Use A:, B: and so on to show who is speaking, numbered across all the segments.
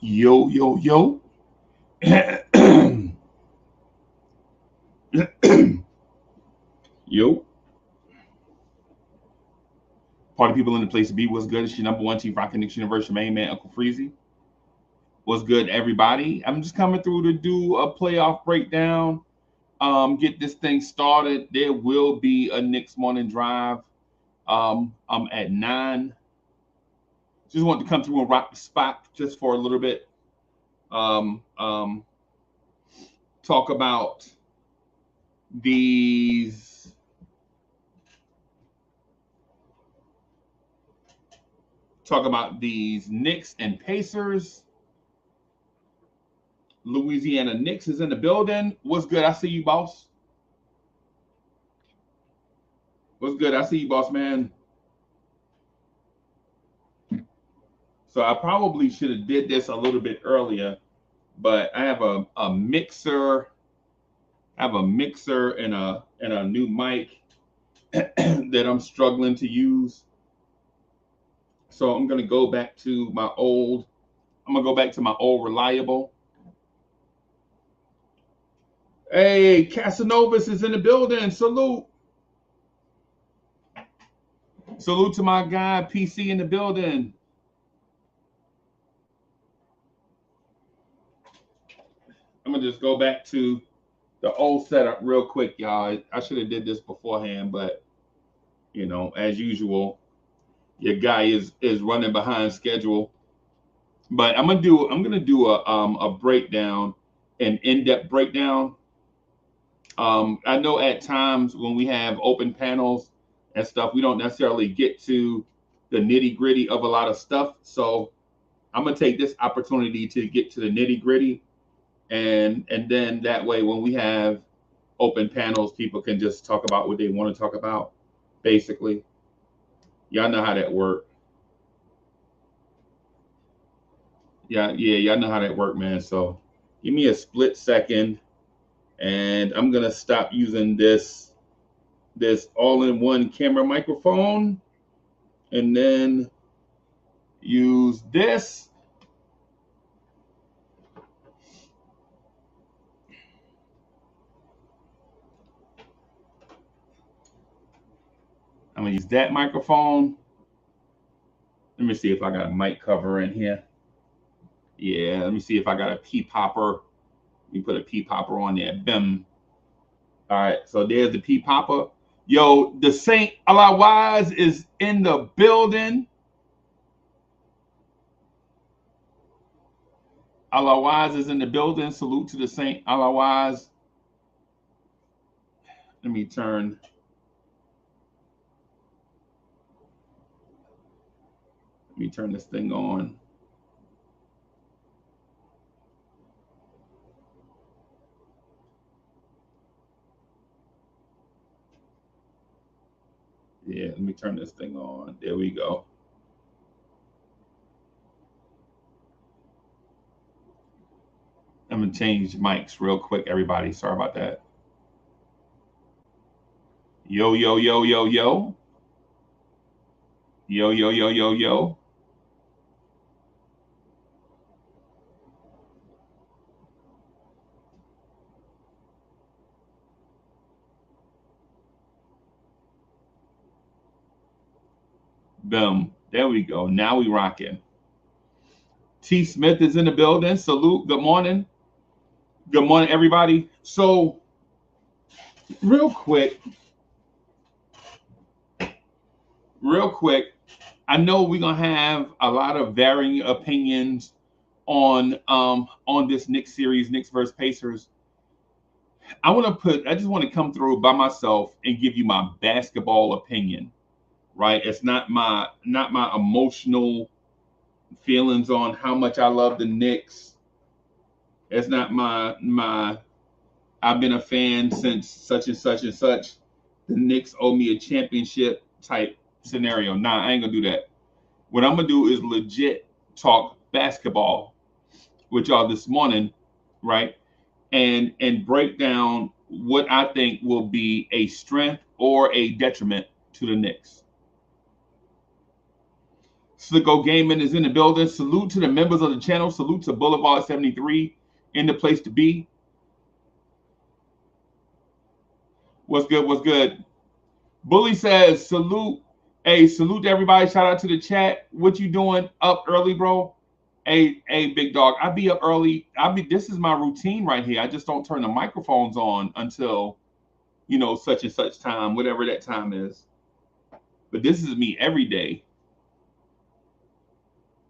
A: Yo, yo, yo. Yo. Party people in the place to be. What's good? It's your number one Chief Rocket Knicks University main man, Uncle Freezy. What's good, everybody? I'm just coming through to do a playoff breakdown. Get this thing started. There will be a Knicks morning drive. At 9. Just want to come through and rock the spot just for a little bit. Um, um, talk about these Knicks and Pacers. Louisiana Knicks is in the building. What's good? I see you, boss. What's good? I see you, boss man. So I probably should have did this a little bit earlier, but I have a mixer. I have a mixer and a new mic that I'm struggling to use. So I'm gonna go back to my old. I'm gonna go back to my old reliable. Hey, Casanovas is in the building. Salute. Salute to my guy, PC in the building. I'm gonna just go back to the old setup real quick, y'all. I should have did this beforehand, but as usual, your guy is running behind schedule. But I'm gonna do a breakdown, an in-depth breakdown. I know at times when we have open panels and stuff, we don't necessarily get to the nitty gritty of a lot of stuff. So I'm gonna take this opportunity to get to the nitty gritty, and then that way when we have open panels, people can just talk about what they want to talk about. Basically, y'all know how that work. Yeah, y'all know how that work, man. So give me a split second, and I'm gonna stop using this all-in-one camera microphone, and then use this. I'm gonna use that microphone. Let me see if I got a mic cover in here. Yeah, let me see if I got a pea popper. Let me put a pea popper on there. Bim. All right, so there's the pea popper. Yo, the Saint Alawise is in the building. Alawise is in the building. Salute to the Saint Alawise. Let me turn. Let me turn this thing on. Yeah, let me turn this thing on. There we go. I'm gonna change mics real quick, everybody. Sorry about that. Yo, yo, yo, yo, yo. Yo, yo, yo, yo, yo. Boom. There we go. Now we rocking. T. Smith is in the building. Salute. Good morning. Good morning, everybody. So, real quick, I know we're gonna have a lot of varying opinions on this Knicks series, Knicks versus Pacers. I just want to come through by myself and give you my basketball opinion, right? It's not my emotional feelings on how much I love the Knicks. It's not my I've been a fan since such and such and such. The Knicks owe me a championship type scenario. Nah, I ain't gonna do that. What I'm gonna do is legit talk basketball with y'all this morning, right? And break down what I think will be a strength or a detriment to the Knicks. Slicko Gaming is in the building. Salute to the members of the channel. Salute to Boulevard 73 in the place to be. What's good? What's good? Bully says, salute. Hey, salute to everybody. Shout out to the chat. What you doing up early, bro? Hey, big dog. I be up early. This is my routine right here. I just don't turn the microphones on until, such and such time, whatever that time is. But this is me every day.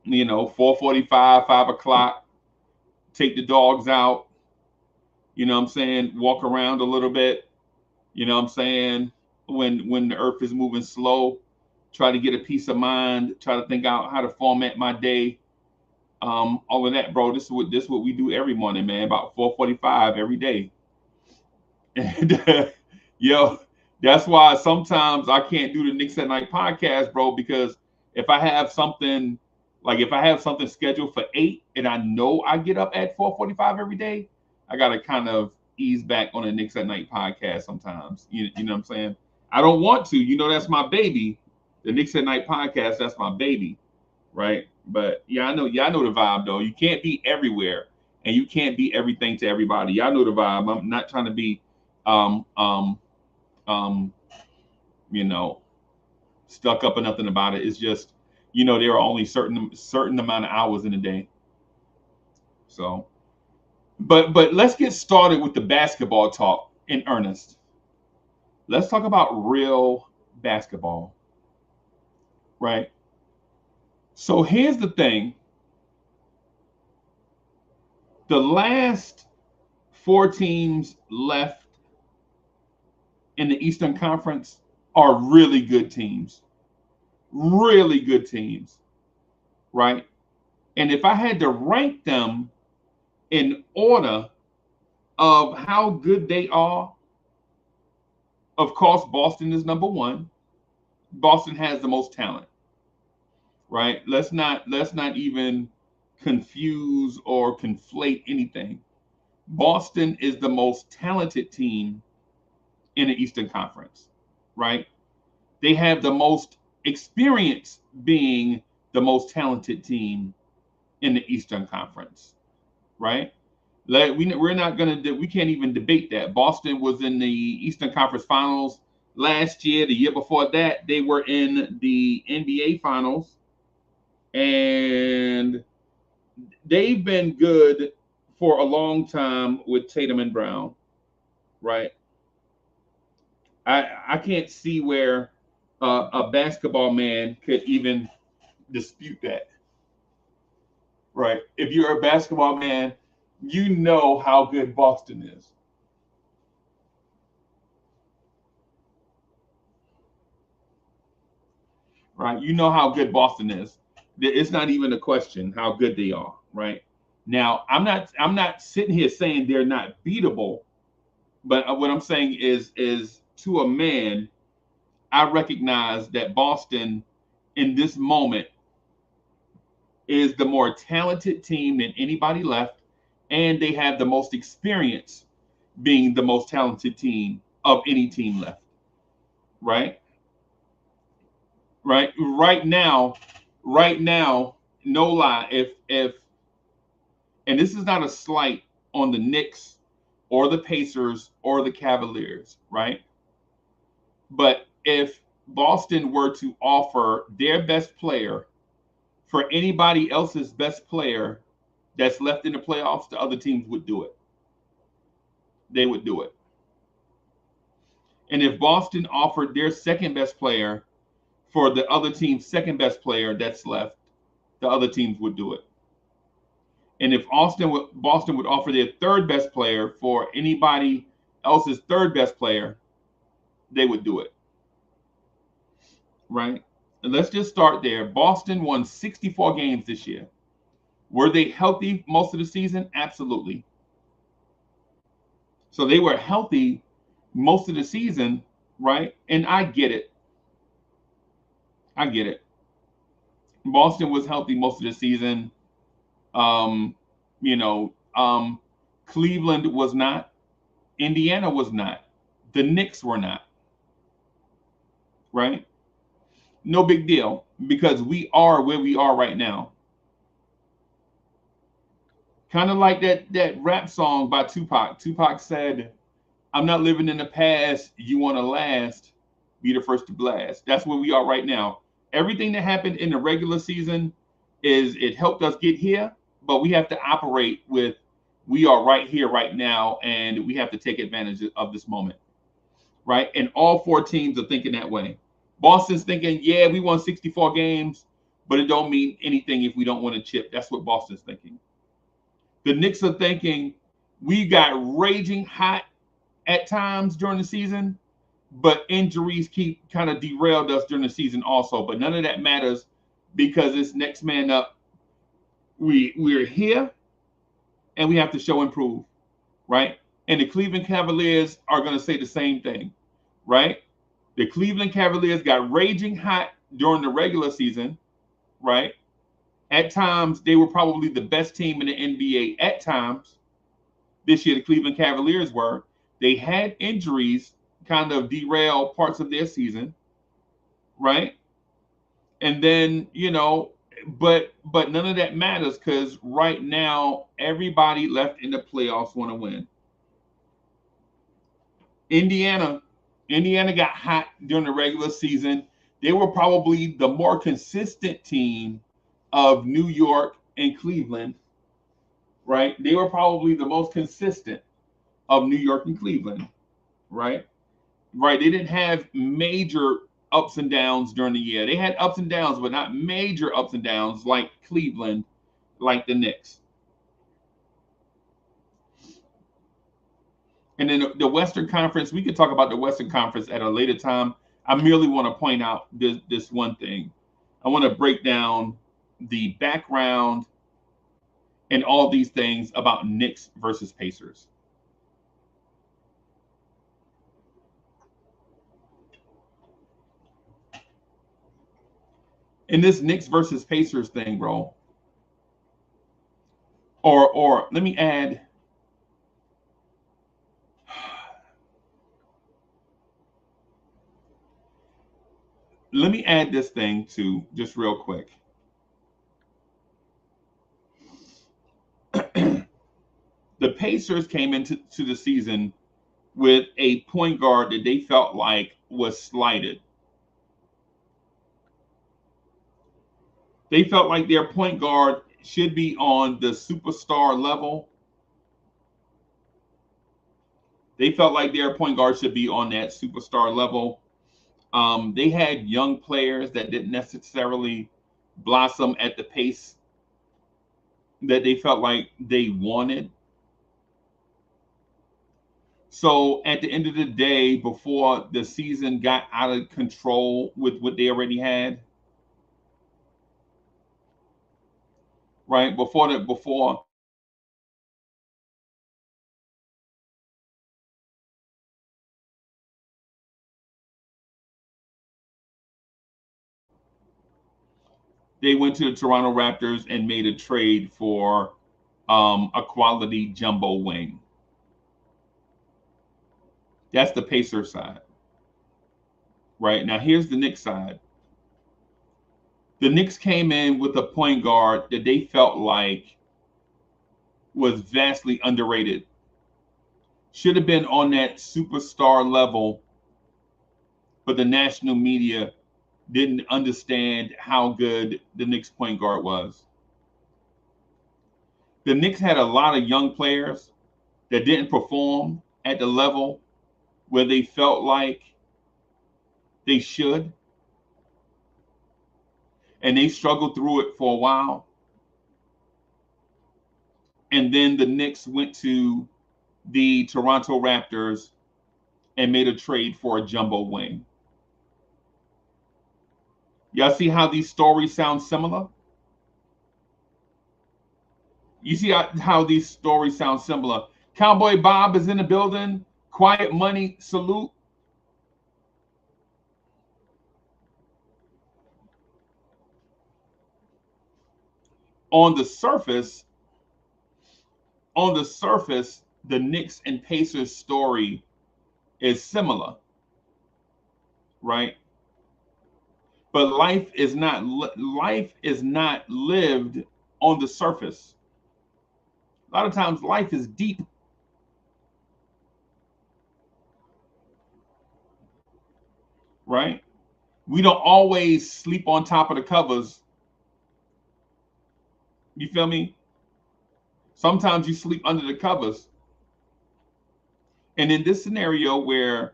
A: 4:45, 5 o'clock. Take the dogs out. You know what I'm saying? Walk around a little bit. You know what I'm saying? When the earth is moving slow, try to get a peace of mind, try to think out how to format my day. All of that, bro. This is what we do every morning, man, about 4:45 every day. And that's why sometimes I can't do the Knicks at Night podcast, bro, because if I have something scheduled for 8 and I know I get up at 4:45 every day, I gotta kind of ease back on the Knicks at Night podcast sometimes. You know what I'm saying? I don't want to. That's my baby. The Knicks at Night podcast, that's my baby, right? But I know the vibe though. You can't be everywhere and you can't be everything to everybody. Y'all know the vibe. I'm not trying to be stuck up or nothing about it. It's just, there are only certain amount of hours in a day. So but let's get started with the basketball talk in earnest. Let's talk about real basketball. Right? So here's the thing. The last 4 teams left in the Eastern Conference are really good teams. Really good teams. Right? And if I had to rank them in order of how good they are, of course, Boston is number 1. Boston has the most talent. Right? Let's not even confuse or conflate anything. Boston is the most talented team in the Eastern Conference, right? They have the most experience being the most talented team in the Eastern Conference, right? We can't even debate that. Boston was in the Eastern Conference Finals last year. The year before that, they were in the NBA Finals, and they've been good for a long time with Tatum and Brown, right? I can't see where a basketball man could even dispute that, right? If you're a basketball man, you know how good Boston is. Right? You know how good Boston is. It's not even a question how good they are, right? Now, I'm not sitting here saying they're not beatable, but what I'm saying is to a man, I recognize that Boston in this moment is the more talented team than anybody left, and they have the most experience being the most talented team of any team left. Right? Right? Right now, no lie, if and this is not a slight on the Knicks or the Pacers or the Cavaliers, right? But if Boston were to offer their best player for anybody else's best player that's left in the playoffs, the other teams would do it. They would do it. And if Boston offered their second best player for the other team's second best player that's left, the other teams would do it. And if Boston would offer their third best player for anybody else's third best player, they would do it. Right? And let's just start there. Boston won 64 games this year. Were they healthy most of the season? Absolutely. So they were healthy most of the season, right? And I get it. Boston was healthy most of the season. Cleveland was not. Indiana was not. The Knicks were not. Right? No big deal because we are where we are right now. Kind of like that rap song by Tupac. Tupac said, "I'm not living in the past. You want to last? Be the first to blast." That's where we are right now. Everything that happened in the regular season is it helped us get here, but we have to operate with we are right here right now, and we have to take advantage of this moment, right? And all four teams are thinking that way. Boston's thinking, yeah, we won 64 games, but it don't mean anything if we don't win a chip. That's what Boston's thinking. The Knicks are thinking we got raging hot at times during the season, but injuries keep kind of derailed us during the season also. But none of that matters because it's next man up. We're here and we have to show improve, right? And the Cleveland Cavaliers are going to say the same thing, right? The Cleveland Cavaliers got raging hot during the regular season, right? At times, they were probably the best team in the NBA at times. This year, the Cleveland Cavaliers were. They had injuries kind of derail parts of their season, right? And then, but none of that matters because right now, everybody left in the playoffs want to win. Indiana, Indiana got hot during the regular season. They were probably the more consistent team of New York and Cleveland, right? They were probably the most consistent of New York and Cleveland, right? Right. They didn't have major ups and downs during the year. They had ups and downs, but not major ups and downs like Cleveland, like the Knicks. And then the Western Conference, we could talk about the Western Conference at a later time. I merely want to point out this one thing. I want to break down the background and all these things about Knicks versus Pacers. In this Knicks versus Pacers thing, bro, or let me add, this thing too, just real quick. The Pacers came into the season with a point guard that they felt like was slighted. They felt like their point guard should be on the superstar level. They felt like their point guard should be on that superstar level. They had young players that didn't necessarily blossom at the pace that they felt like they wanted. So at the end of the day, before the season got out of control with what they already had, right? Before they went to the Toronto Raptors and made a trade for a quality jumbo wing. That's the Pacer side, right? Now here's the Knicks side. The Knicks came in with a point guard that they felt like was vastly underrated. Should have been on that superstar level, but the national media didn't understand how good the Knicks point guard was. The Knicks had a lot of young players that didn't perform at the level where they felt like they should, and they struggled through it for a while. And then the Knicks went to the Toronto Raptors and made a trade for a jumbo wing. Y'all see how these stories sound similar? You see how these stories sound similar. Cowboy Bob is in the building. Quiet Money, salute. On the surface, the Knicks and Pacers story is similar, right? But life is not lived on the surface. A lot of times life is deep, right? We don't always sleep on top of the covers. You feel me? Sometimes you sleep under the covers. And in this scenario where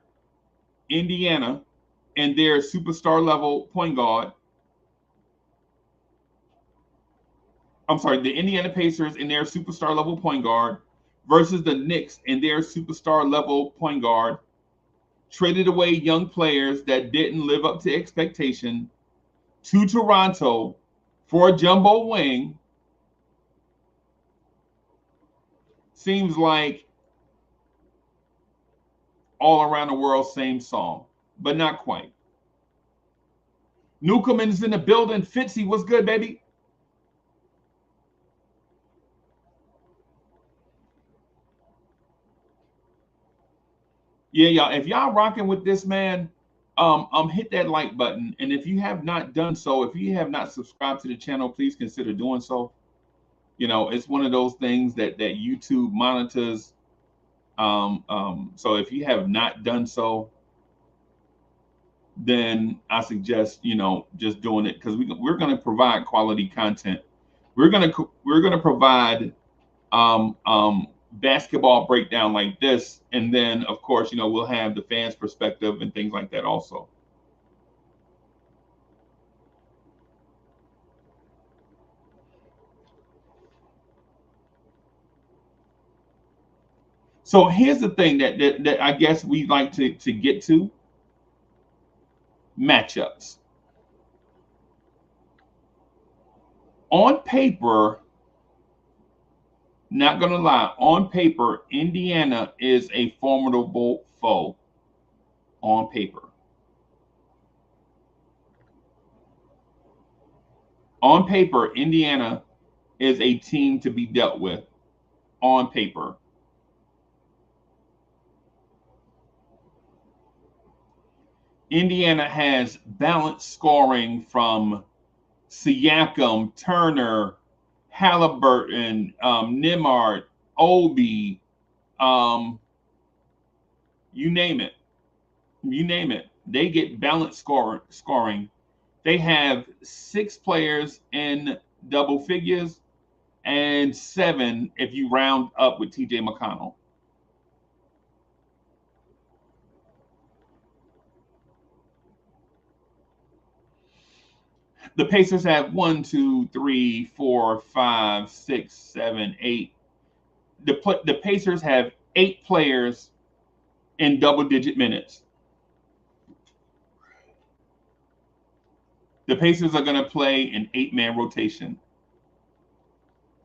A: Indiana and their superstar level point guard, I'm sorry, the Indiana Pacers and their superstar level point guard versus the Knicks and their superstar level point guard traded away young players that didn't live up to expectation to Toronto for a jumbo wing. Seems like all around the world, same song, but not quite. Newcomen's in the building. Fitzy, what's good, baby? Yeah, y'all. If y'all rocking with this man, hit that like button. And if you have not done so, if you have not subscribed to the channel, please consider doing so. You know, it's one of those things that YouTube monitors. So if you have not done so, then I suggest just doing it because we're going to provide quality content. We're going to provide basketball breakdown like this, and then of course we'll have the fans' perspective and things like that also. So here's the thing that I guess we like to get to: matchups. On paper, not gonna lie, on paper, Indiana is a formidable foe. On paper. On paper, Indiana is a team to be dealt with. On paper. Indiana has balanced scoring from Siakam, Turner, Halliburton, Nimard, Obi, um, you name it. You name it. They get balanced scoring. They have 6 players in double figures and 7 if you round up with TJ McConnell. The Pacers have 1, 2, 3, 4, 5, 6, 7, 8. The Pacers have 8 players in double-digit minutes. The Pacers are going to play an 8-man rotation.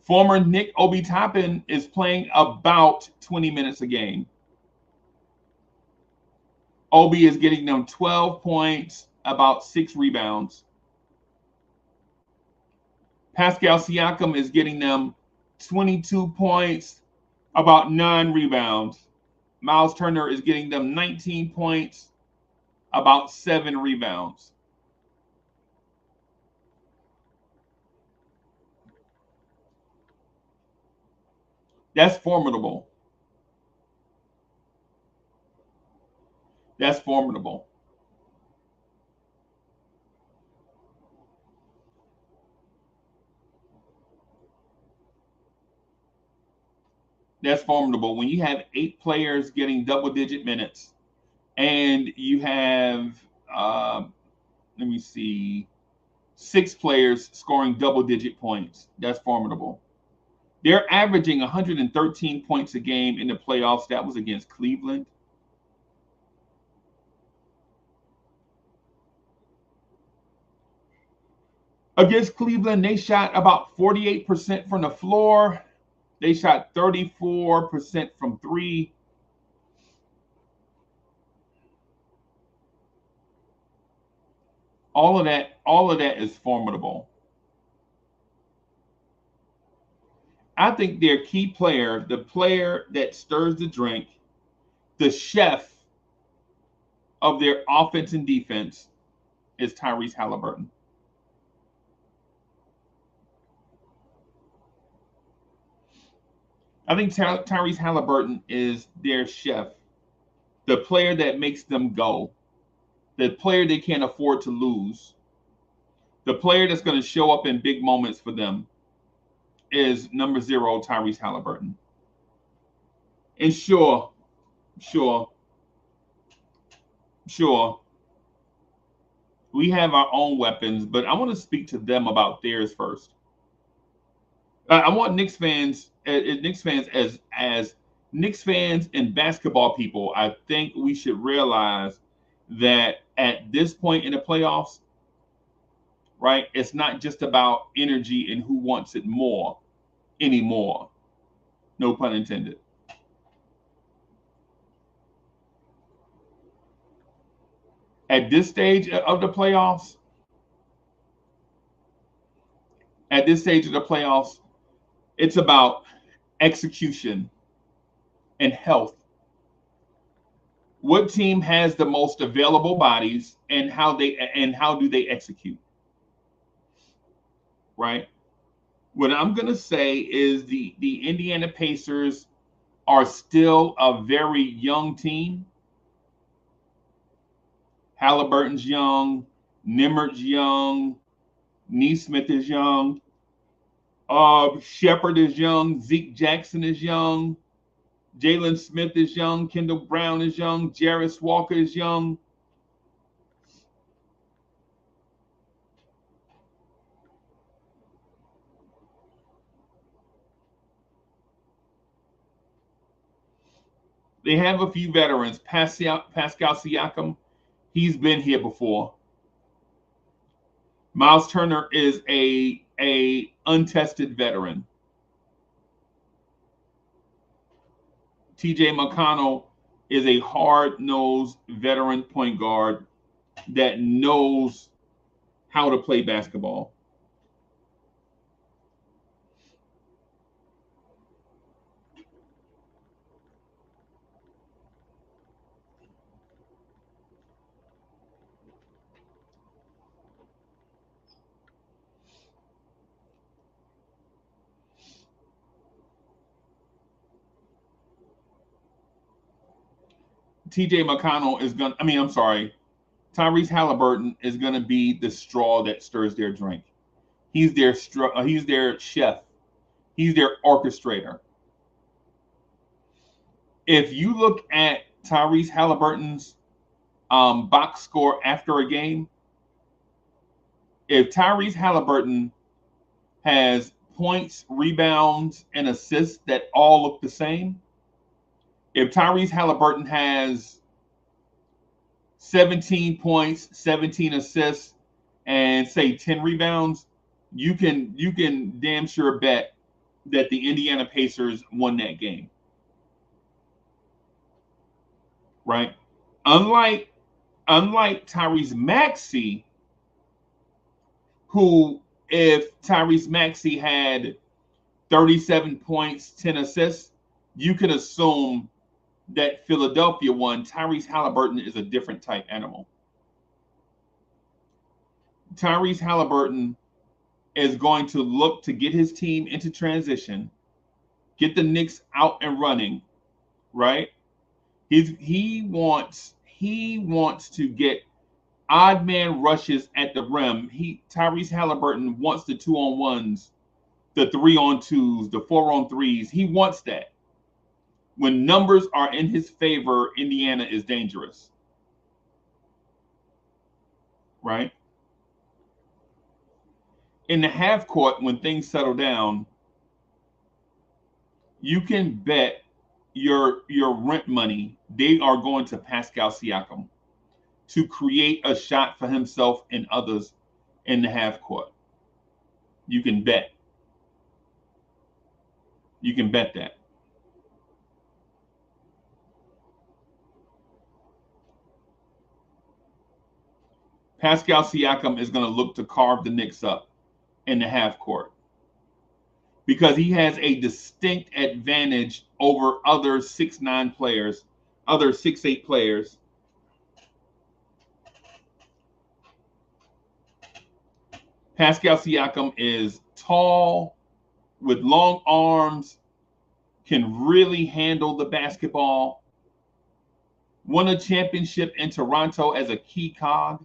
A: Former Nick Obi Toppin is playing about 20 minutes a game. Obi is getting them 12 points, about 6 rebounds. Pascal Siakam is getting them 22 points, about 9 rebounds. Miles Turner is getting them 19 points, about 7 rebounds. That's formidable. That's formidable. That's formidable. When you have 8 players getting double-digit minutes, and you have, let me see, 6 players scoring double-digit points, that's formidable. They're averaging 113 points a game in the playoffs. That was against Cleveland. Against Cleveland, they shot about 48% from the floor. They shot 34% from 3. All of that is formidable. I think their key player, the player that stirs the drink, the chef of their offense and defense, is Tyrese Halliburton. I think Tyrese Halliburton is their chef, the player that makes them go, the player they can't afford to lose, the player that's going to show up in big moments for them is number 0, Tyrese Halliburton. And sure, sure, we have our own weapons, but I want to speak to them about theirs first. I want Knicks fans, as Knicks fans and basketball people. I think we should realize that at this point in the playoffs, right? It's not just about energy and who wants it more anymore. No pun intended. At this stage of the playoffs, at this stage of the playoffs, it's about execution and health. What team has the most available bodies, and how do they execute? Right. What I'm gonna say is the Indiana Pacers are still a very young team. Halliburton's young, Nimmert's young, Neesmith is young, Shepard is young, Zeke Jackson is young, Jalen Smith is young, Kendall Brown is young, Jarris Walker is young. They have a few veterans. Pascal Siakam, he's been here before. Miles Turner is a untested veteran. TJ McConnell is a hard-nosed veteran point guard that knows how to play basketball. TJ McConnell is going to, I mean, I'm sorry, Tyrese Halliburton is going to be the straw that stirs their drink. He's their chef. He's their orchestrator. If you look at Tyrese Halliburton's box score after a game, if Tyrese Halliburton has points, rebounds, and assists that all look the same, if Tyrese Halliburton has 17 points, 17 assists, and say 10 rebounds, you can damn sure bet that the Indiana Pacers won that game. Right? Unlike Tyrese Maxey, who, if Tyrese Maxey had 37 points, 10 assists, you can assume that Philadelphia won. Tyrese Halliburton is a different type animal. Tyrese Halliburton is going to look to get his team into transition, get the Knicks out and running, right? He wants to get odd man rushes at the rim. Tyrese Halliburton wants the 2-on-1s, the 3-on-2s, the 4-on-3s. He wants that. When numbers are in his favor, Indiana is dangerous. Right? In the half court, when things settle down, you can bet your rent money they are going to Pascal Siakam to create a shot for himself and others in the half court. You can bet. You can bet that. Pascal Siakam is going to look to carve the Knicks up in the half court because he has a distinct advantage over other 6'9" players, other 6'8" players. Pascal Siakam is tall with long arms, can really handle the basketball. Won a championship in Toronto as a key cog.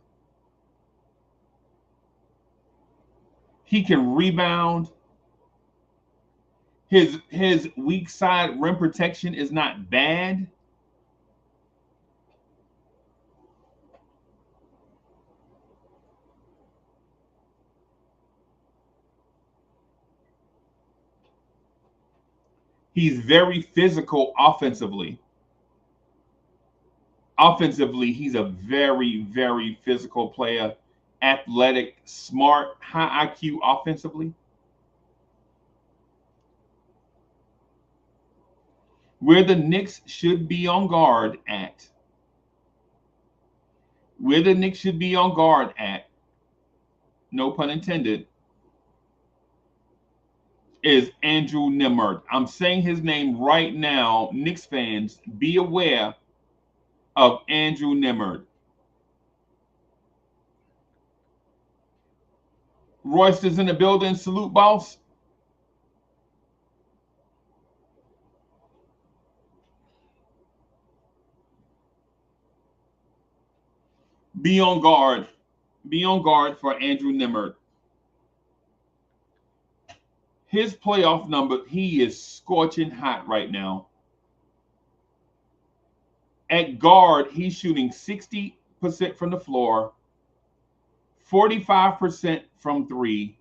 A: He can rebound. His weak side rim protection is not bad. He's very physical offensively. Offensively, he's a very, very physical player, athletic, smart, high IQ offensively. Where the Knicks should be on guard at. Where the Knicks should be on guard at, no pun intended, is Andrew Nemert. I'm saying his name right now. Knicks fans, be aware of Andrew Nemert. Royster's in the building. Salute, boss. Be on guard. Be on guard for Andrew Nemert. His playoff number, he is scorching hot right now. At guard, he's shooting 60% from the floor, 45% from three,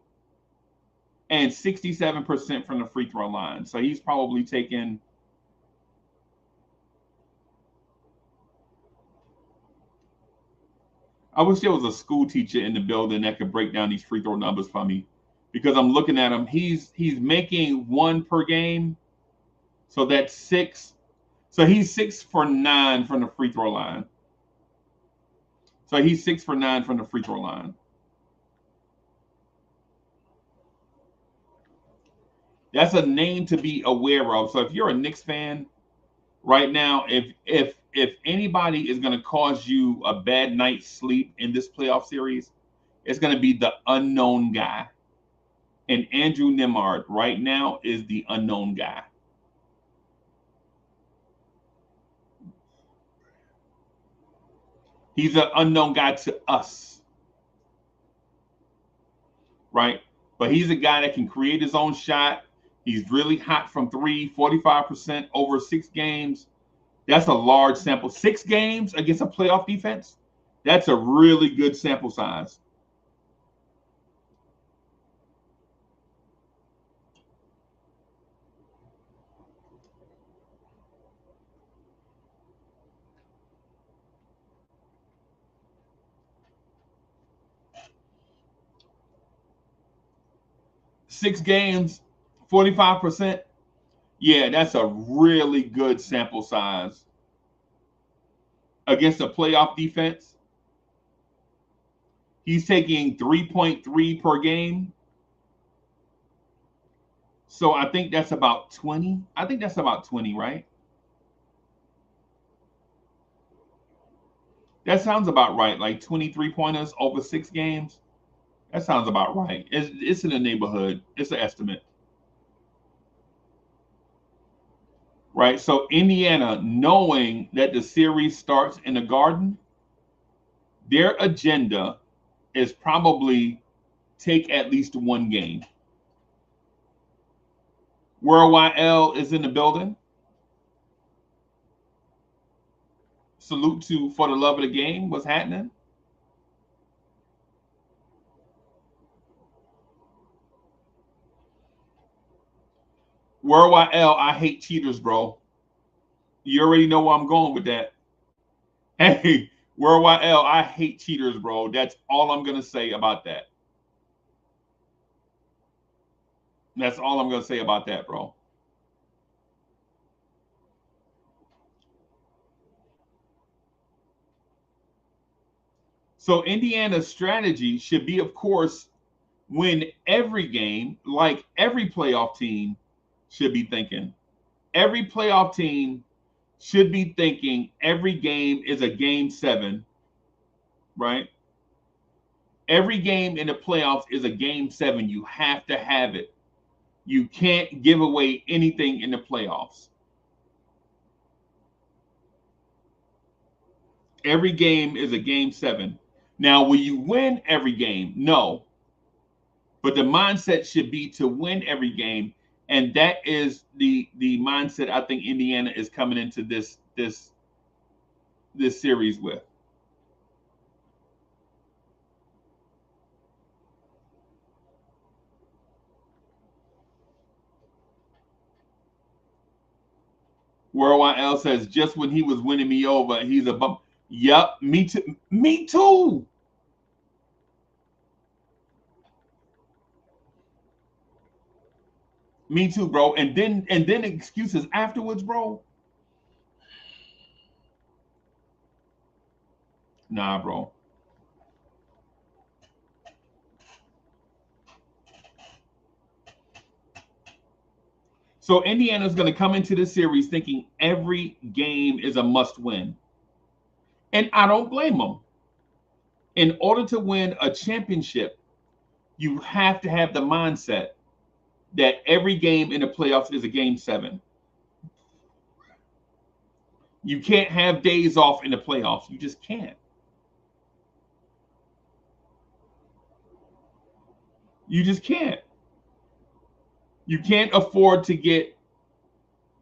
A: and 67% from the free throw line. So he's probably taking I wish there was a school teacher in the building that could break down these free throw numbers for me, because I'm looking at him. He's making one per game, so that's six. So he's 6 for 9 from the free throw line. So he's 6 for 9 from the free throw line. That's a name to be aware of. So if you're a Knicks fan right now, if anybody is going to cause you a bad night's sleep in this playoff series, it's going to be the unknown guy. And Andrew Nemert right now is the unknown guy. He's an unknown guy to us, right? But he's a guy that can create his own shot. He's really hot from three, 45% over 6 games. That's a large sample. 6 games against a playoff defense, that's a really good sample size. Six games, 45%. Yeah, that's a really good sample size against a playoff defense. He's taking 3.3 per game. So I think that's about 20. I think that's about 20, right? That sounds about right. Like 23 pointers over 6 games. That sounds about right. It's in the neighborhood. It's an estimate. Right? So Indiana, knowing that the series starts in the Garden, their agenda is probably take at least one game. Worldwide L is in the building. Salute to For the Love of the Game. What's happening? Worldwide L, I hate cheaters, bro. You already know where I'm going with that. Hey, Worldwide L, I hate cheaters, bro. That's all I'm going to say about that. That's all I'm going to say about that, bro. So Indiana's strategy should be, of course, win every game, like every playoff team should be thinking. Every playoff team should be thinking every game is a game 7, right? Every game in the playoffs is a game 7. You have to have it. You can't give away anything in the playoffs. Every game is a game 7. Now, will you win every game? No. But the mindset should be to win every game, and that is the mindset I think Indiana is coming into this series with. Worldwide L says just when he was winning me over, he's a bump. Yep, me too. Me too. Me too, bro. And then excuses afterwards, bro. Nah, bro. So Indiana's going to come into this series thinking every game is a must win. And I don't blame them. In order to win a championship, you have to have the mindset that every game in the playoffs is a game 7. You can't have days off in the playoffs. You just can't. You just can't. You can't afford to get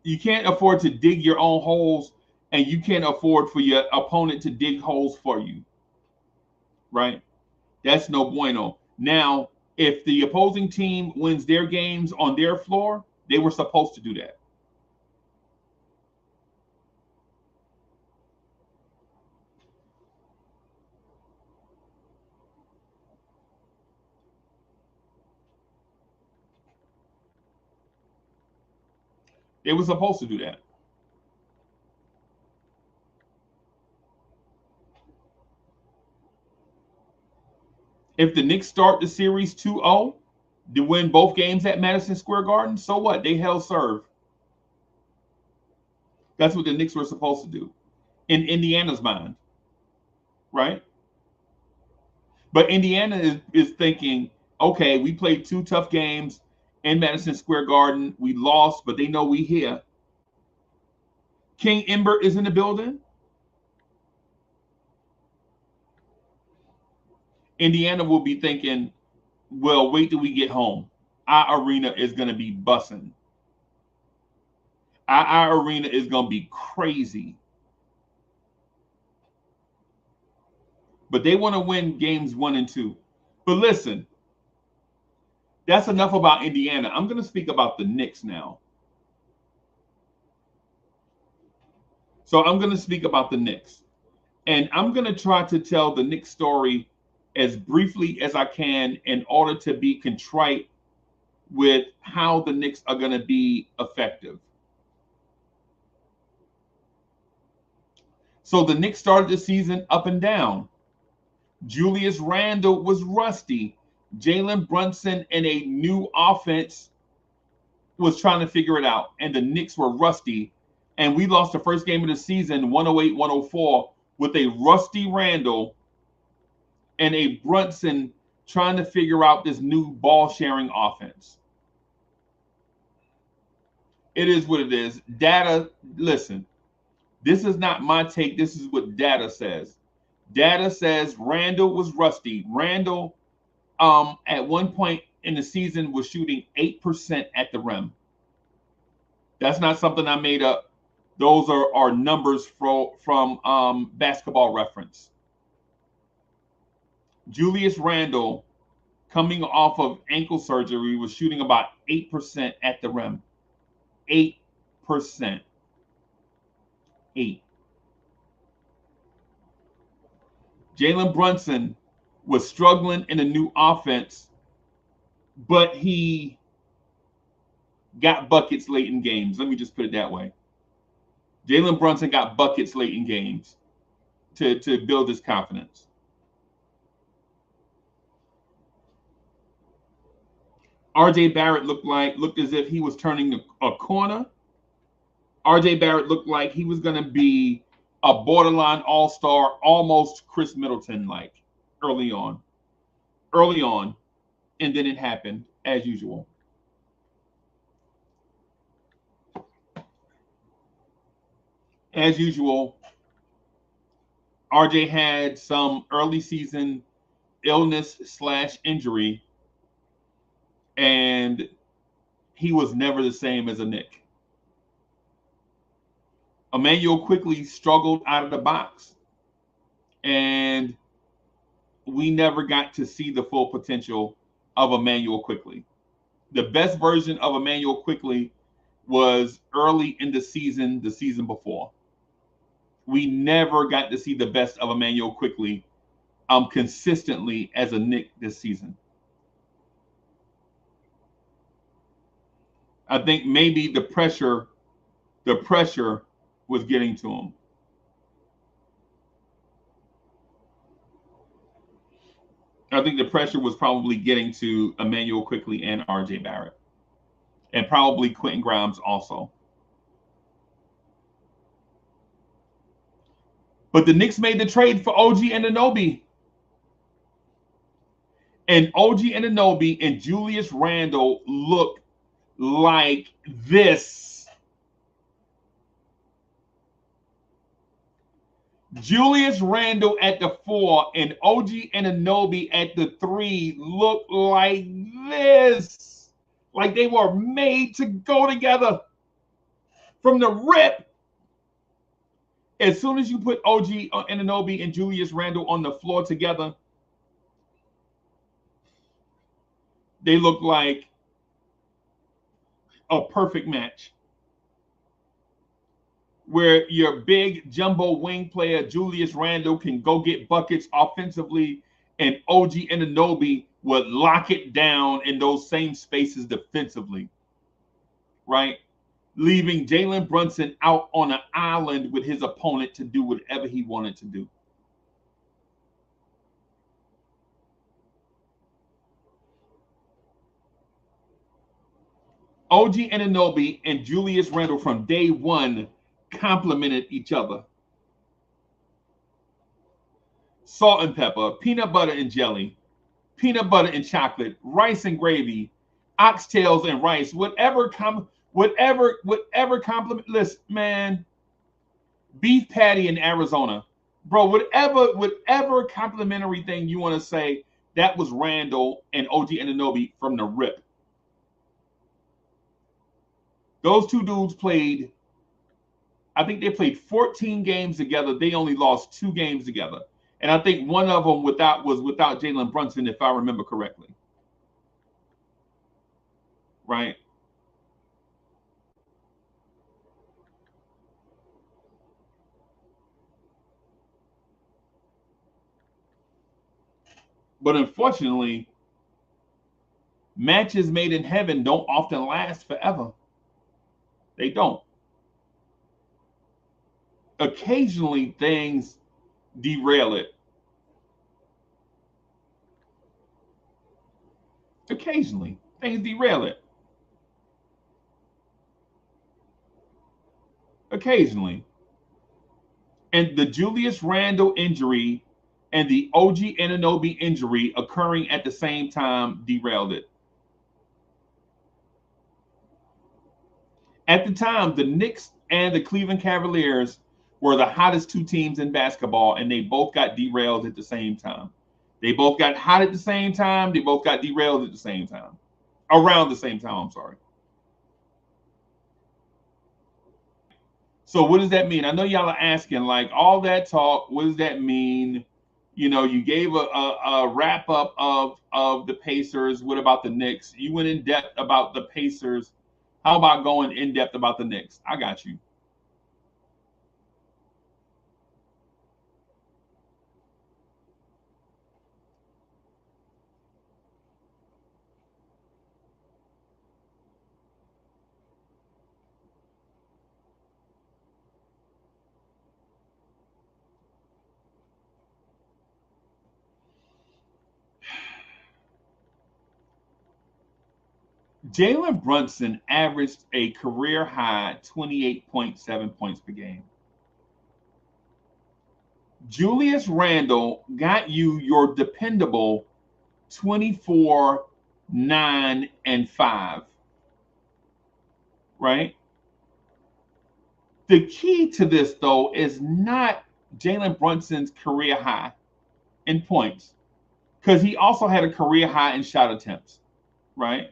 A: you can't afford to dig your own holes, and you can't afford for your opponent to dig holes for you. Right? That's no bueno. Now, if the opposing team wins their games on their floor, they were supposed to do that. They were supposed to do that. If the Knicks start the series 2-0 to win both games at Madison Square Garden, so what? They held serve. That's what the Knicks were supposed to do in Indiana's mind, right? But Indiana is thinking, okay, we played 2 tough games in Madison Square Garden. We lost, but they know we here. King Ember is in the building. Indiana will be thinking, well, wait till we get home. Our arena is going to be bussing. Our arena is going to be crazy. But they want to win games 1 and 2. But listen, that's enough about Indiana. I'm going to speak about the Knicks now. So I'm going to speak about the Knicks. And I'm going to try to tell the Knicks story as briefly as I can in order to be contrite with how the Knicks are going to be effective. So the Knicks started the season up and down. Julius Randle was rusty. Jalen Brunson and a new offense was trying to figure it out. And the Knicks were rusty. And we lost the first game of the season 108-104 with a rusty Randle and a Brunson trying to figure out this new ball sharing offense. It is what it is. Data, listen, this is not my take. This is what data says. Data says Randle was rusty. Randle, at one point in the season, was shooting 8% at the rim. That's not something I made up. Those are numbers from Basketball Reference. Julius Randle, coming off of ankle surgery, was shooting about 8% at the rim. 8%. 8. Jalen Brunson was struggling in a new offense, but he got buckets late in games. Let me just put it that way. Jalen Brunson got buckets late in games to build his confidence. RJ Barrett looked as if he was turning a corner. RJ Barrett looked like he was going to be a borderline all-star, almost Chris Middleton like early on. early on, and then it happened as usual. As usual, RJ had some early season illness slash injury, and he was never the same as a Knick. Emmanuel quickly struggled out of the box, and we never got to see the full potential of Emmanuel quickly. The best version of Emmanuel quickly was early in the season before. We never got to see the best of Emmanuel quickly consistently as a Knick this season. I think maybe the pressure was getting to him. I think the pressure was probably getting to Emmanuel quickly and RJ Barrett, and probably Quentin Grimes also. But the Knicks made the trade for OG Anunoby. And OG Anunoby and Julius Randle look like this. Julius Randle at the 4 and OG Anunoby at the 3 look like this. Like they were made to go together from the rip. As soon as you put OG Anunoby and Julius Randle on the floor together, they look like a perfect match. Where your big jumbo wing player, Julius Randle, can go get buckets offensively, and OG Anunoby would lock it down in those same spaces defensively, right? Leaving Jalen Brunson out on an island with his opponent to do whatever he wanted to do. OG Anunoby and Julius Randle from day one complemented each other. Salt and pepper, peanut butter and jelly, peanut butter and chocolate, rice and gravy, oxtails and rice, whatever compliment list, man. Beef patty in Arizona, bro. Whatever complimentary thing you want to say, that was Randle and OG Anunoby from the rip. Those two dudes played. I think they played 14 games together. They only lost 2 games together. And I think one of them was without Jalen Brunson, if I remember correctly. Right? But unfortunately, matches made in heaven don't often last forever. They don't. Occasionally, things derail it. Occasionally, things derail it. Occasionally. And the Julius Randle injury and the OG Anunoby injury occurring at the same time derailed it. At the time, the Knicks and the Cleveland Cavaliers were the hottest 2 teams in basketball, and they both got derailed at the same time. They both got hot at the same time. They both got derailed at the same time. Around the same time, I'm sorry. So what does that mean? I know y'all are asking, like, all that talk, what does that mean? You know, you gave a wrap up of the Pacers. What about the Knicks? You went in depth about the Pacers. How about going in depth about the Knicks? I got you. Jalen Brunson averaged a career high 28.7 points per game. Julius Randle got you your dependable 24, 9, and 5. Right? The key to this, though, is not Jalen Brunson's career high in points, because he also had a career high in shot attempts, right?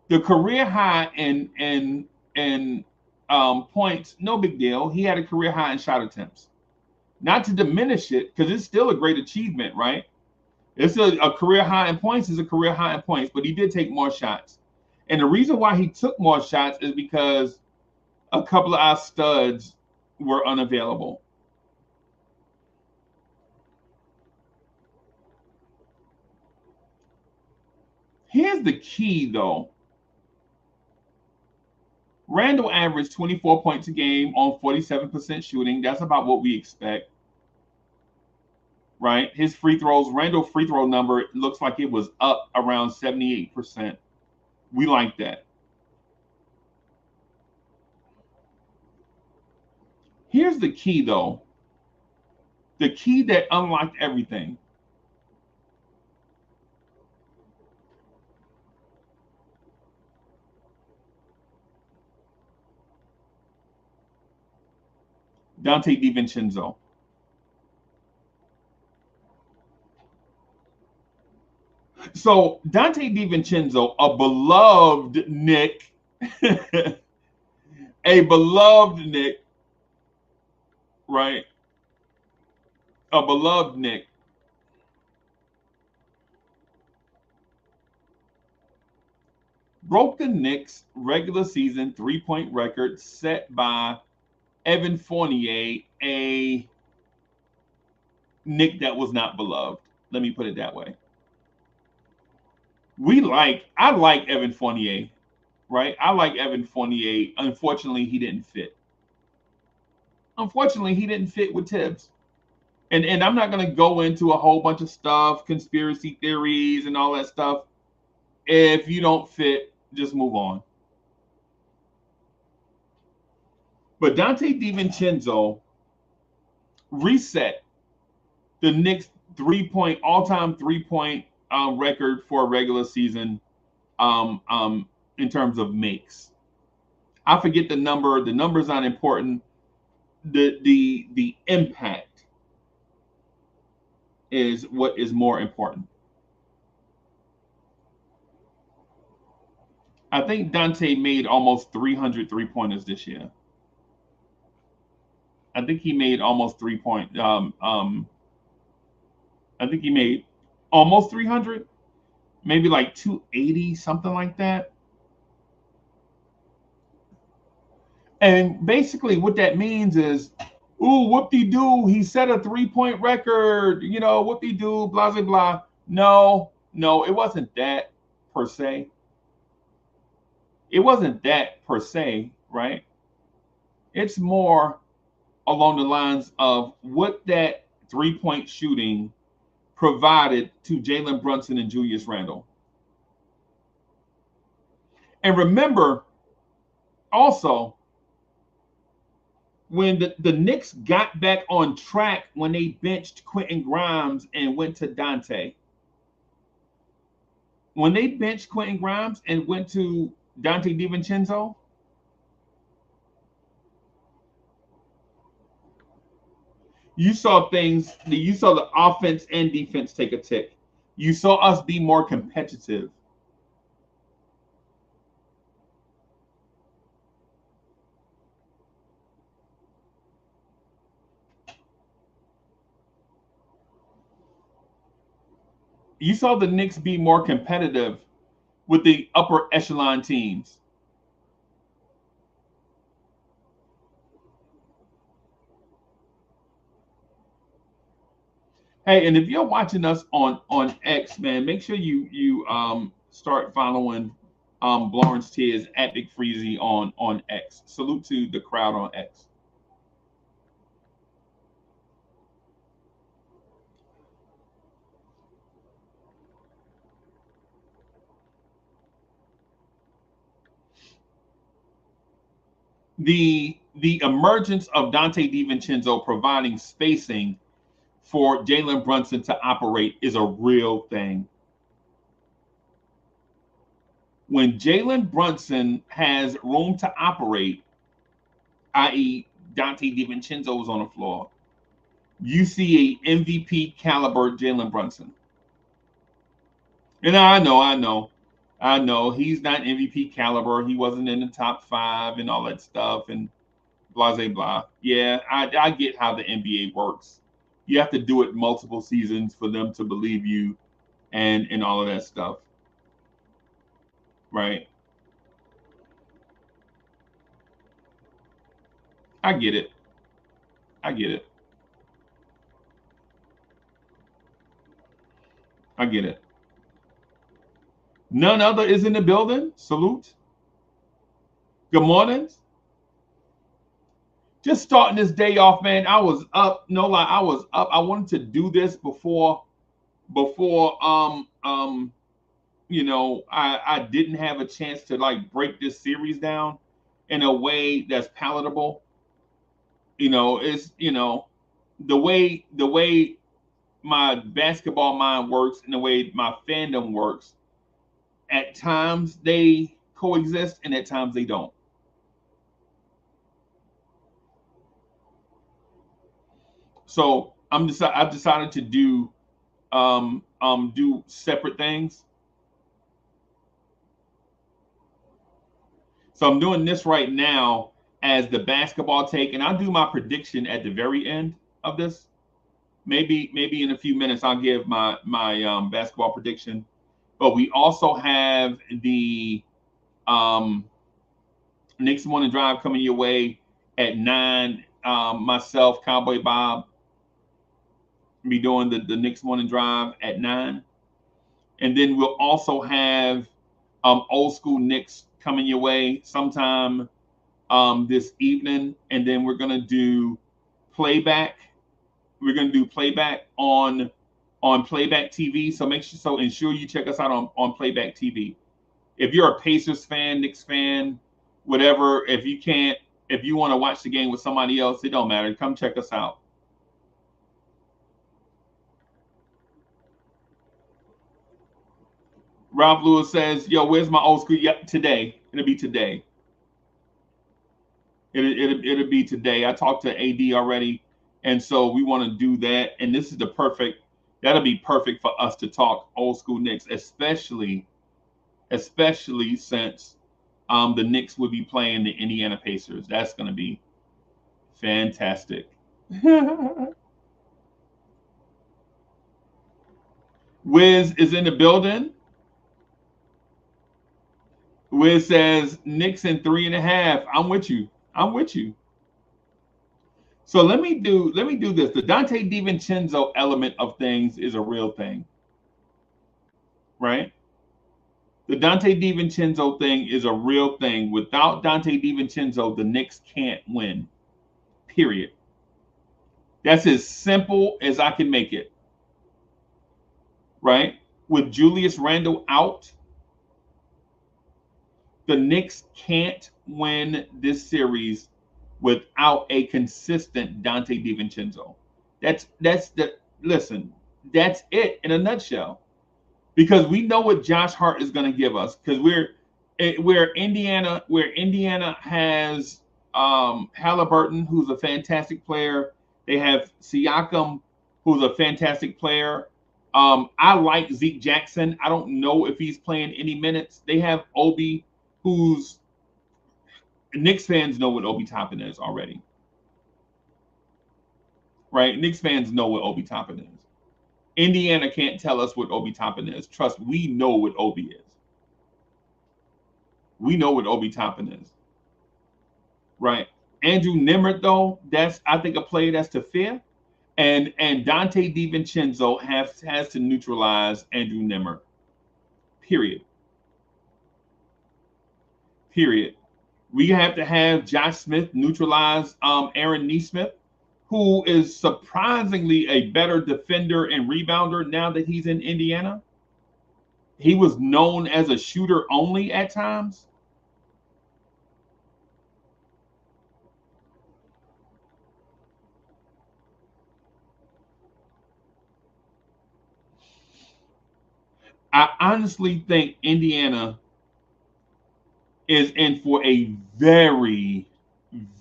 A: The career high in points, no big deal. He had a career high in shot attempts. Not to diminish it, because it's still a great achievement, right? It's a career high in points is a career high in points, but he did take more shots. And the reason why he took more shots is because a couple of our studs were unavailable. Here's the key, though. Randall averaged 24 points a game on 47% shooting. That's about what we expect, right? His free throws, Randall free throw number looks like it was up around 78%. We like that. Here's the key, though. The key that unlocked everything. Dante DiVincenzo. So Dante DiVincenzo, a beloved Knick, a beloved Knick, right? A beloved Knick. Broke the Knicks regular season 3-point record set by Evan Fournier, a Knick that was not beloved. Let me put it that way. I like Evan Fournier, right? I like Evan Fournier. Unfortunately, he didn't fit. Unfortunately, he didn't fit with Tibbs. And I'm not going to go into a whole bunch of stuff, conspiracy theories and all that stuff. If you don't fit, just move on. But Dante DiVincenzo reset the Knicks all-time 3-point record for a regular season in terms of makes. I forget the number. The number's not important. The impact is what is more important. I think Dante made almost 300 3-pointers this year. I think he made almost 3-point. I think he made almost 300, maybe like 280, something like that. And basically, what that means is, ooh, whoop-de-doo, he set a 3-point record, whoop-de-doo, blah, blah, blah. No, it wasn't that per se. It wasn't that per se, right? It's more along the lines of what that 3-point shooting provided to Jalen Brunson and Julius Randle. And remember, also, when the Knicks got back on track when they benched Quentin Grimes and went to Dante. When they benched Quentin Grimes and went to Dante DiVincenzo, you saw the offense and defense take a tick. You saw us be more competitive. You saw the Knicks be more competitive with the upper echelon teams. Hey, and if you're watching us on X, man, make sure you start following Lawrence Tears at Big Freezy on X. Salute to the crowd on X. The emergence of Dante DiVincenzo providing spacing for Jalen Brunson to operate is a real thing. When Jalen Brunson has room to operate, i.e., Dante DiVincenzo is on the floor, you see a MVP caliber Jalen Brunson. And I know, he's not MVP caliber. He wasn't in the top 5 and all that stuff and blah, blah, blah. Yeah, I get how the NBA works. You have to do it multiple seasons for them to believe you and all of that stuff. Right? I get it. I get it. I get it. None other is in the building. Salute. Good morning. Just starting this day off, man. I was up. No lie, I was up. I wanted to do this before I didn't have a chance to like break this series down in a way that's palatable. It's the way my basketball mind works and the way my fandom works. At times they coexist and at times they don't. So I've decided to do separate things. So I'm doing this right now as the basketball take, and I'll do my prediction at the very end of this. Maybe in a few minutes I'll give my basketball prediction. But we also have the Knicks morning drive coming your way at 9. Myself, Cowboy Bob, be doing the Knicks morning drive at 9. And then we'll also have old school Knicks coming your way sometime this evening. And then we're gonna do playback. We're gonna do playback on playback TV. So ensure you check us out on playback TV. If you're a Pacers fan, Knicks fan, whatever, if you want to watch the game with somebody else, it don't matter. Come check us out. Ralph Lewis says, "Yo, where's my old school?" Yep, today. It'll be today. It'll be today. I talked to AD already, and so we want to do that. And this is that'll be perfect for us to talk old school Knicks, especially since the Knicks will be playing the Indiana Pacers. That's going to be fantastic. Wiz is in the building. Wiz says Knicks in 3.5. I'm with you. I'm with you. So let me do this. The Dante DiVincenzo element of things is a real thing, right? The Dante DiVincenzo thing is a real thing. Without Dante DiVincenzo, the Knicks can't win. Period. That's as simple as I can make it. Right? With Julius Randle out, the Knicks can't win this series without a consistent Dante DiVincenzo. That's it in a nutshell. Because we know what Josh Hart is going to give us. Because where Indiana has Halliburton, who's a fantastic player. They have Siakam, who's a fantastic player. I like Zeke Jackson. I don't know if he's playing any minutes. They have Obi, who's Knicks fans know what Obi Toppin is already. Right? Knicks fans know what Obi Toppin is. Indiana can't tell us what Obi Toppin is. Trust, we know what Obi is. We know what Obi Toppin is. Right? Andrew Nemert, though, that's I think a play that's to fear. And Dante DiVincenzo has to neutralize Andrew Nemert. Period. We have to have Josh Smith neutralize Aaron Nesmith, who is surprisingly a better defender and rebounder now that he's in Indiana. He was known as a shooter only at times. I honestly think Indiana is in for a very,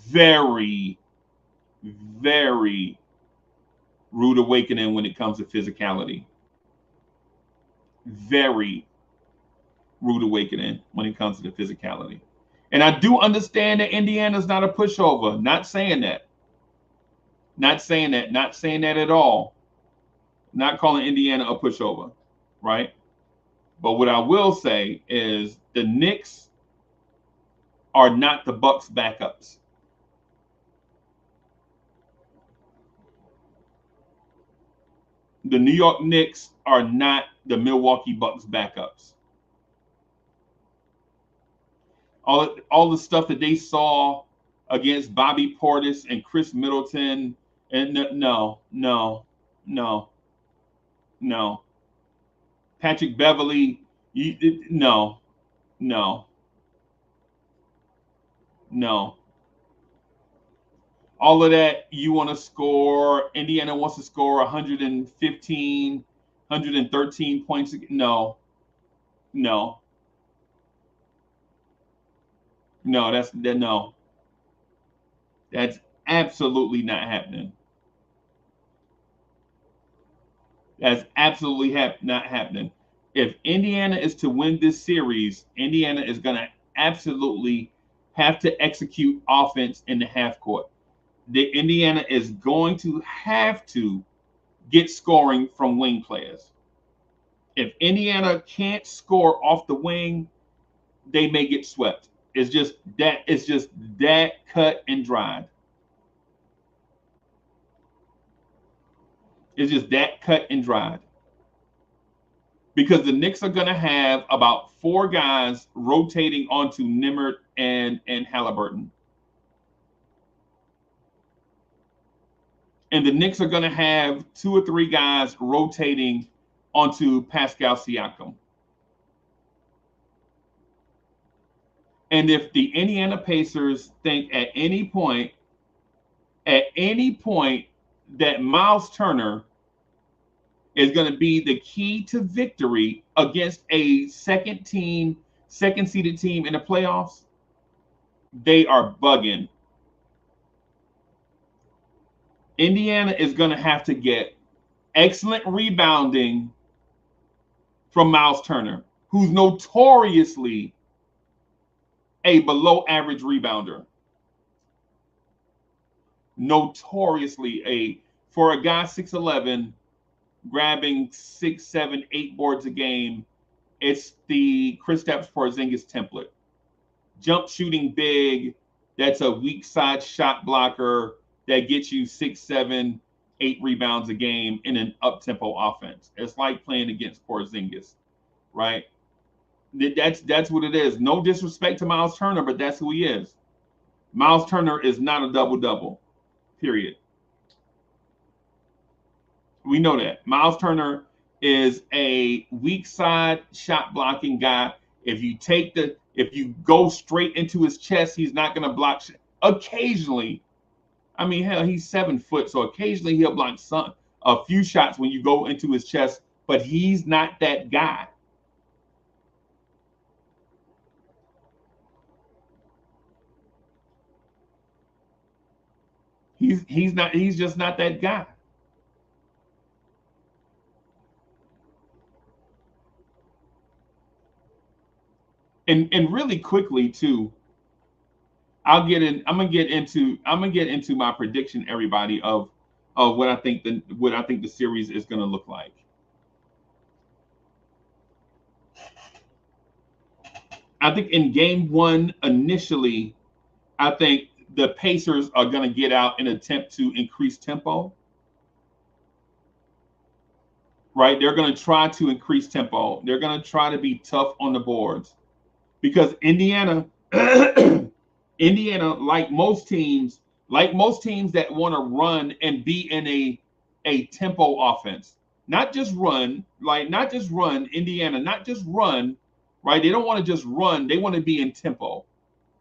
A: very, very rude awakening when it comes to physicality. Very rude awakening when it comes to the physicality. And I do understand that Indiana's not a pushover. Not saying that. Not saying that. Not saying that at all. Not calling Indiana a pushover, right? But what I will say is the Knicks are not the Bucks backups. The New York Knicks are not the Milwaukee Bucks backups. All the stuff that they saw against Bobby Portis and Chris Middleton, and no, no. Patrick Beverly, no, no, no. All of that, you want to score, Indiana wants to score 115, 113 points. No, no, no, no. That's absolutely not happening. That's absolutely not happening. If Indiana is to win this series, Indiana is going to absolutely have to execute offense in the half court. The Indiana is going to have to get scoring from wing players. If Indiana can't score off the wing, they may get swept. It's just that. It's just that cut and dried. It's just that cut and dried. Because the Knicks are going to have about four guys rotating onto Nimmert and Halliburton. And the Knicks are going to have two or three guys rotating onto Pascal Siakam. And if the Indiana Pacers think at any point that Miles Turner is going to be the key to victory against a second seeded team in the playoffs, they are bugging. Indiana is going to have to get excellent rebounding from Miles Turner, who's notoriously a below average rebounder. For a guy 6'11", grabbing 6, 7, 8 boards a game, it's the Kristaps Porzingis template. Jump shooting big, that's a weak side shot blocker that gets you 6, 7, 8 rebounds a game in an up-tempo offense. It's like playing against Porzingis, right? That's what it is. No disrespect to Miles Turner, but that's who he is. Miles Turner is not a double-double, period. We know that. Miles Turner is a weak side shot blocking guy. If you go straight into his chest, he's not going to block. Occasionally, I mean, hell, he's 7 foot, so occasionally he'll block a few shots when you go into his chest, but he's not that guy. He's just not that guy. And really quickly too, I'm gonna get into my prediction, everybody, of what I think the series is gonna look like. I think in game one, initially, I think the Pacers are gonna get out and attempt to increase tempo. Right? They're gonna try to increase tempo. They're gonna try to be tough on the boards. Because Indiana, Indiana, like most teams that want to run and be in a tempo offense, not just run, Indiana, not just run, right? They don't want to just run. They want to be in tempo,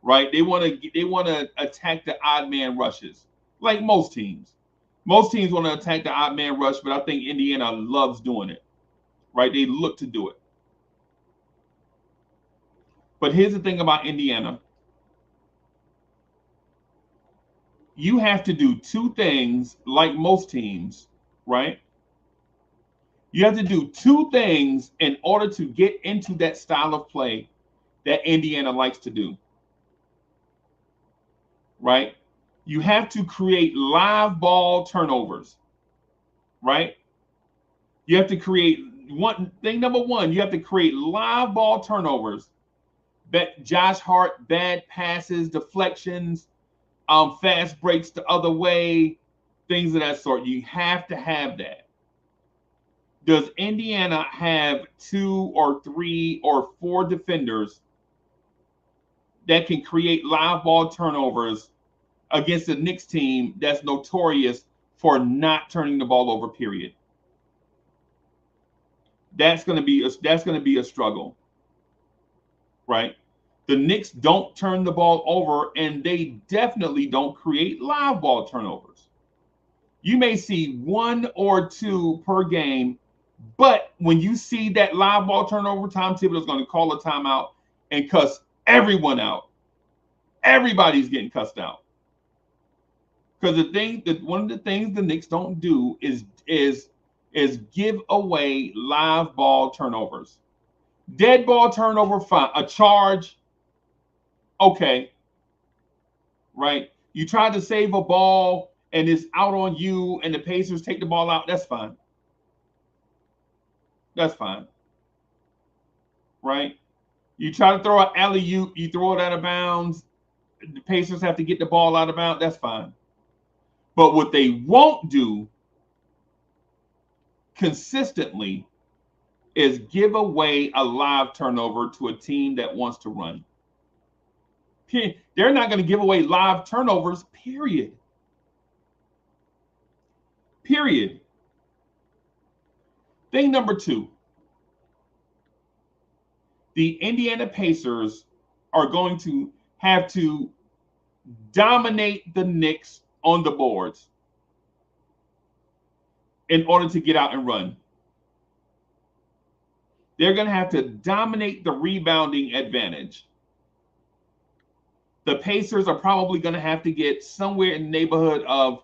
A: right? They want to attack the odd man rushes, like most teams. Most teams want to attack the odd man rush, but I think Indiana loves doing it, right? They look to do it. But here's the thing about Indiana. You have to do two things like most teams, right? You have to do two things in order to get into that style of play that Indiana likes to do, right? You have to create live ball turnovers, right? You have to create one thing. Number one, you have to create live ball turnovers. Bet Josh Hart, bad passes, deflections, fast breaks the other way, things of that sort. You have to have that. Does Indiana have 2 or 3 or 4 defenders that can create live ball turnovers against the Knicks team that's notorious for not turning the ball over, period? That's going to be a struggle, right? The Knicks don't turn the ball over, and they definitely don't create live ball turnovers. You may see 1 or 2 per game, but when you see that live ball turnover, Tom Thibodeau is going to call a timeout and cuss everyone out. Everybody's getting cussed out. Because one of the things the Knicks don't do is give away live ball turnovers. Dead ball turnover, fine. A charge, okay, right? You try to save a ball and it's out on you, and the Pacers take the ball out. That's fine. That's fine, right? You try to throw an alley-oop, you throw it out of bounds. The Pacers have to get the ball out of bounds. That's fine. But what they won't do consistently is give away a live turnover to a team that wants to run. They're not going to give away live turnovers, period. Period. Thing number 2, the Indiana Pacers are going to have to dominate the Knicks on the boards in order to get out and run. They're going to have to dominate the rebounding advantage. The Pacers are probably going to have to get somewhere in the neighborhood of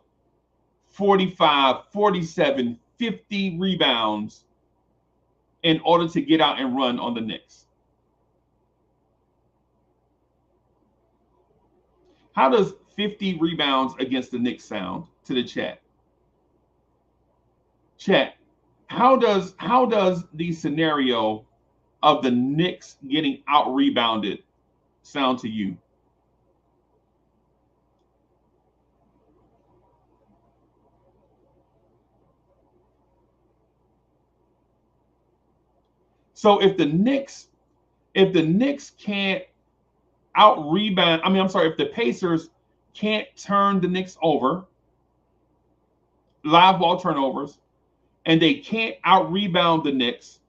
A: 45, 47, 50 rebounds in order to get out and run on the Knicks. How does 50 rebounds against the Knicks sound to the chat? Chat, how does the scenario of the Knicks getting out rebounded sound to you? So if the Knicks can't out rebound, if the Pacers can't turn the Knicks over, live ball turnovers, and they can't out rebound the Knicks,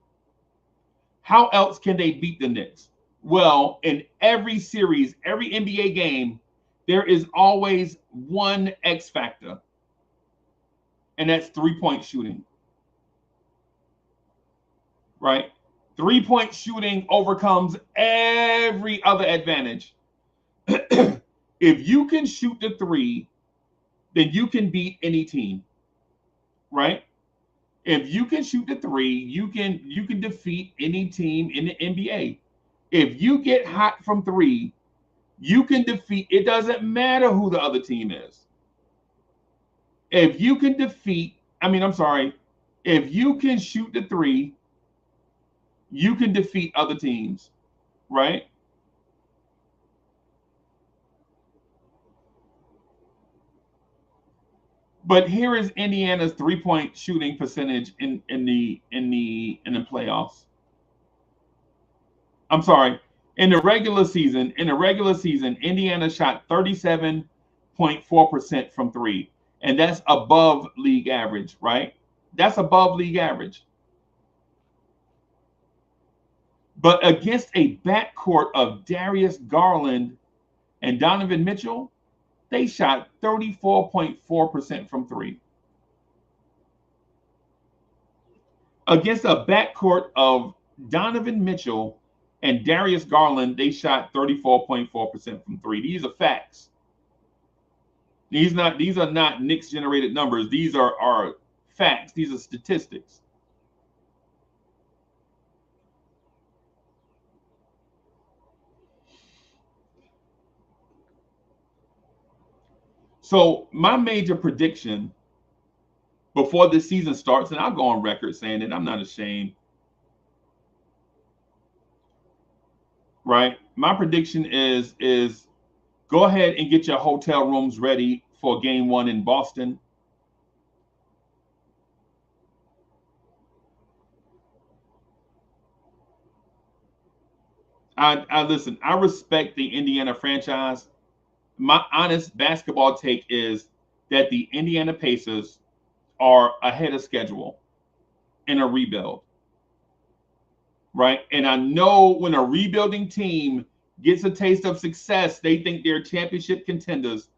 A: how else can they beat the Knicks? Well, in every series, every NBA game, there is always one X factor, and that's 3-point shooting. Right? 3-point shooting overcomes every other advantage. If you can shoot the 3, then you can beat any team. Right? If you can shoot the 3, you can defeat any team in the NBA. If you get hot from 3, you can defeat. It doesn't matter who the other team is. If you can if you can shoot the 3, you can defeat other teams, right? But here is Indiana's 3-point shooting percentage in the playoffs. I'm sorry, in the regular season. In the regular season, Indiana shot 37.4% from 3, and that's above league average, right? That's above league average. But against a backcourt of Darius Garland and Donovan Mitchell, they shot 34.4% from 3. Against a backcourt of Donovan Mitchell and Darius Garland, they shot 34.4% from three. These are facts. These are not Knicks generated numbers. These are facts. These are statistics. So my major prediction before this season starts, and I'll go on record saying it, I'm not ashamed. Right? My prediction is go ahead and get your hotel rooms ready for game one in Boston. I listen, I respect the Indiana franchise. My honest basketball take is that the Indiana Pacers are ahead of schedule in a rebuild. Right? And I know when a rebuilding team gets a taste of success, they think they're championship contenders.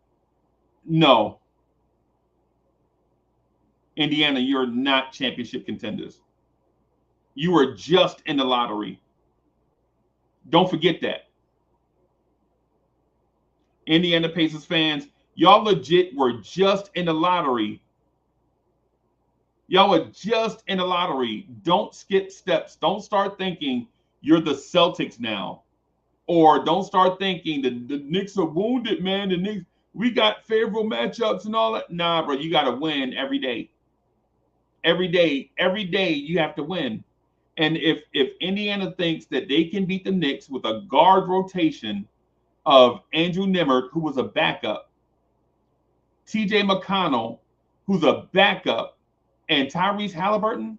A: No, Indiana, you're not championship contenders. You were just in the lottery. Don't forget that. Indiana Pacers fans, y'all legit were just in the lottery. Y'all were just in the lottery. Don't skip steps. Don't start thinking you're the Celtics now. Or don't start thinking the Knicks are wounded, man. The Knicks, we got favorable matchups and all that. Nah, bro, you got to win every day. Every day you have to win. And if Indiana thinks that they can beat the Knicks with a guard rotation of Andrew Nemert, who was a backup, TJ McConnell, who's a backup, and Tyrese Halliburton,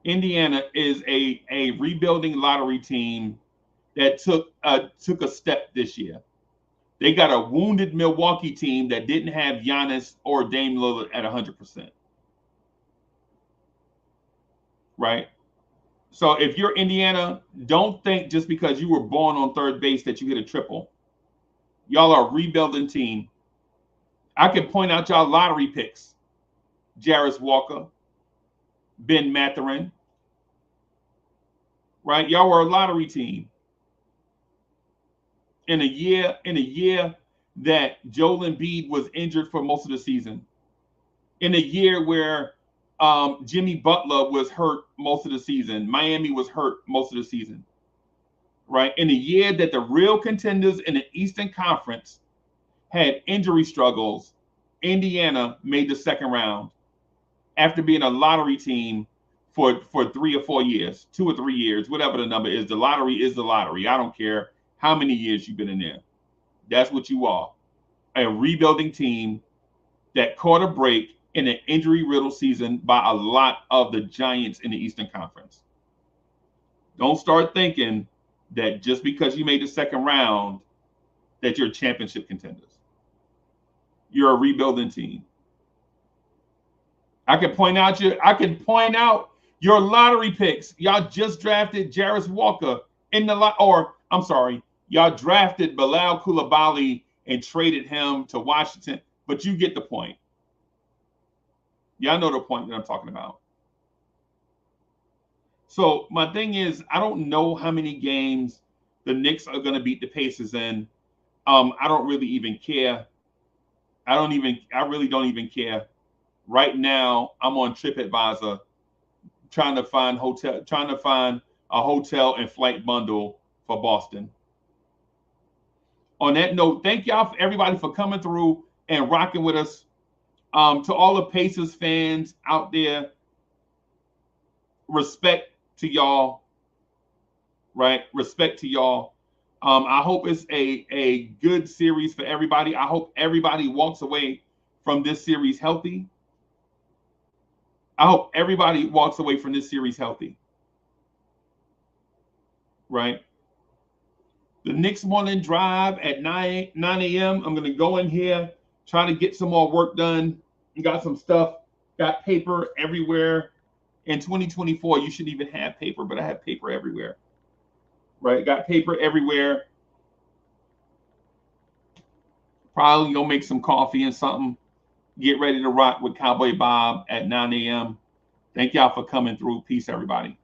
A: Indiana is a rebuilding lottery team that took a step this year. They got a wounded Milwaukee team that didn't have Giannis or Dame Lillard at 100%. Right? So if you're Indiana, don't think just because you were born on third base that you hit a triple. Y'all are a rebuilding team. I can point out y'all lottery picks. Jarris Walker, Ben Mathurin. Right? Y'all were a lottery team. In a year that Joel Embiid was injured for most of the season. In a year where Jimmy Butler was hurt most of the season. Miami was hurt most of the season. Right? In a year that the real contenders in the Eastern Conference had injury struggles, Indiana made the second round after being a lottery team for 3 or 4 years, 2 or 3 years, whatever the number is. The lottery is the lottery. I don't care how many years you've been in there. That's what you are. A rebuilding team that caught a break in an injury-riddled season by a lot of the giants in the Eastern Conference. Don't start thinking that just because you made the second round that you're championship contenders. You're a rebuilding team. I can point out your lottery picks. Y'all just drafted Jarris Walker in the y'all drafted Bilal Coulibaly and traded him to Washington, but you get the point. Y'all know the point that I'm talking about. So my thing is, I don't know how many games the Knicks are going to beat the Pacers in. I don't really even care. I really don't even care. Right now, I'm on TripAdvisor trying to find a hotel and flight bundle for Boston. On that note, thank y'all everybody for coming through and rocking with us. To all the Pacers fans out there, respect to y'all, right? Respect to y'all. I hope it's a good series for everybody. I hope everybody walks away from this series healthy. I hope everybody walks away from this series healthy. Right? The Knicks morning drive at 9 a.m. I'm going to go in here, try to get some more work done. Got some stuff, got paper everywhere. In 2024, you should even have paper, but I have paper everywhere. Right? Got paper everywhere. Probably gonna make some coffee and something. Get ready to rock with Cowboy Bob at 9 a.m. Thank y'all for coming through. Peace, everybody.